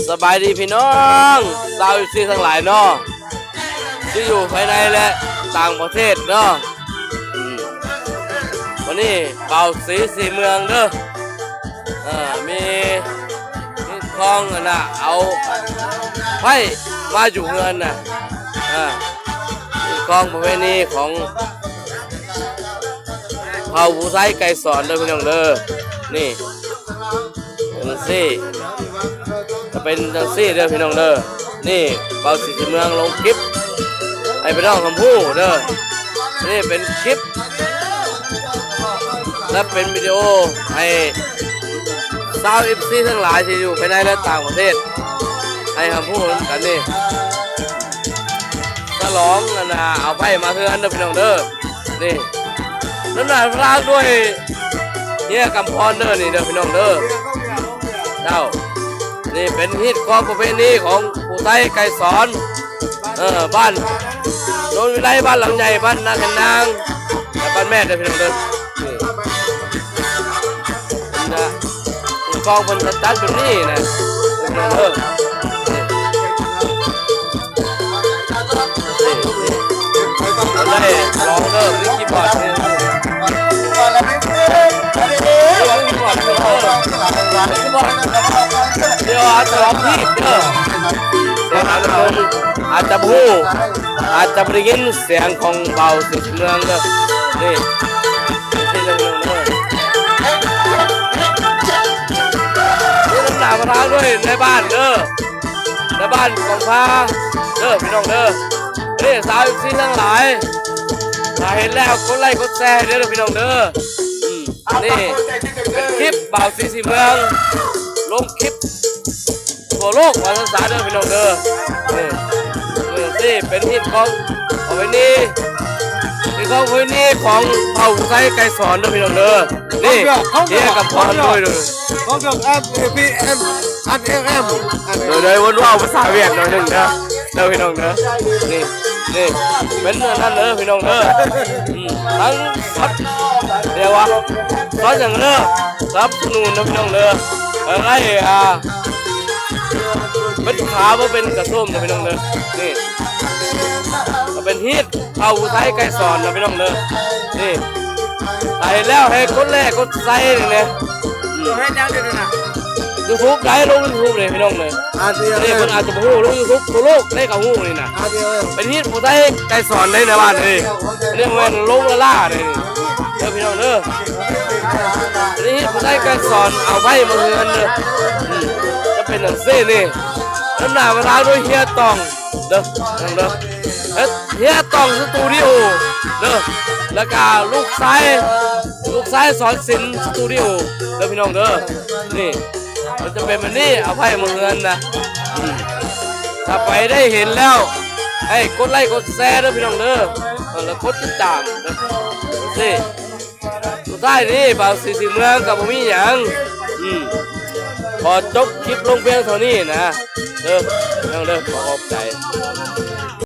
สบายดีพี่น้องชาวซีทั้งหลายเนาะที่อยู่ภายในและต่างประเทศเนาะวันนี้เป่าสีเมืองเด้อมีคลองน่ะเอาไผ่มาอยู่เงินน่ะคลองประเพณีของเผ่าผู้ไทยไก่สอนเด้อพี่น้องเด้อนี่จังซี่จะเป็นจังซี่เด้อพี่น้องเด้อนี่เป่าสีเมืองลงคลิปให้พี่น้องคำพูดเด้อนี่เป็นคลิปและเป็นวิดีโอให้ชาวFCทั้งหลายที่อยู่ภายในและต่างประเทศให้คำพูดกันนี่ฉลองนะเอาไปมาเพื่อนเด้อพี่น้องเด้อนี่นั่นน่ะพลาดด้วยเนี่ยกำพรเด้อนี่เด้อพี่น้องเด้อเจ้านี่เป็นฮิตของประเพณีของผู้ไทยไก่สอนบ้านโดนวิไลบ้านหลังใหญ่บ้านนาแคนนางและบ้านแม่เด้อพี่น้องเด้อนี่นะกองบนจัดเป็นนี่นะพี่น้องเด้อได้ร้องเด้อนี่คีย์บอร์ดนี่เดี๋ยวอาจจะร้องผิดเด้อเสียงอาจจะพูดอาจจะได้ยินเสียงของเบาสีเมืองเด้อนี่ที่เรื่องเด้อนี่น้ำหนามาทางด้วยในบ้านเด้อในบ้านของพาเด้อพี่น้องเด้อนี่สาวซีทั้งหลายถ้าเห็นแล้วกดไลค์กดแชร์เด้อพี่น้องเด้อนี่เป็นคลิปบ่าวสีเมืองลงคลิปทั่วโลกภาษาเด้อพี่น้องเด้อนี่เป็นฮิตของเอาไว้นี่เป็นของไว้นี่ของเผ่าไทยไก่สอนเด้อพี่น้องเด้อนี่เฮียกับพรด้วยเลยของเกี่ยวกับ APM อัน FM เลยวนว่าภาษาเวียดหน่อยหนึ่งนะเด้อพี่น้องเด้อนี่เป็นนั่นเด้อพี่น้องเด้อทั้งซัดเดี๋ยววะซัดอย่างเด้อซับนูนเด้อพี่น้องเด้ออะไรเป็นขาว่าเป็นกระส้มเด้อพี่น้องเด้อนี่เป็นฮิตเอาไทยไก่สอนเด้อพี่น้องเด้อนี่ไอ้แล้วให้กดแรกกดไซน์เนี่ยให้ดังเดี๋ยวนะYouTube ได้ลง YouTube เลยพี่น้องเลยนี่คนอาจจะพูดลง YouTube ทั่วโลกได้กับหูนี่นะเป็นฮิตผู้ไทยไก่สอนในบ้านเลยนี่มันลงละล่าเลยเด้อพี่น้องเด้อนี่ฮิตผู้ไทยไก่สอนเอาไว้มาเฮือนเด้อจะเป็นหนังซี่นี่น้ำหนามาทาด้วยเฮียตองเด้อเด้อเฮียตองสตูดิโอเด้อแล้วก็ลูกชายสอนศิลป์สตูดิโอเด้อพี่น้องเด้อนี่มันจะเป็นแบบนี้เอาไพ่มาเงินนะถ้าไปได้เห็นแล้วให้กดไลค์กดแชร์เด้อพี่น้องเด้อแล้วกดติดตามนะสิสุดท้ายนี่บ่าวสีเมืองกับผมมีอย่างพอจบคลิปลงเพียงเท่านี้นะเด้อพี่น้องเด้อขอขอบใจ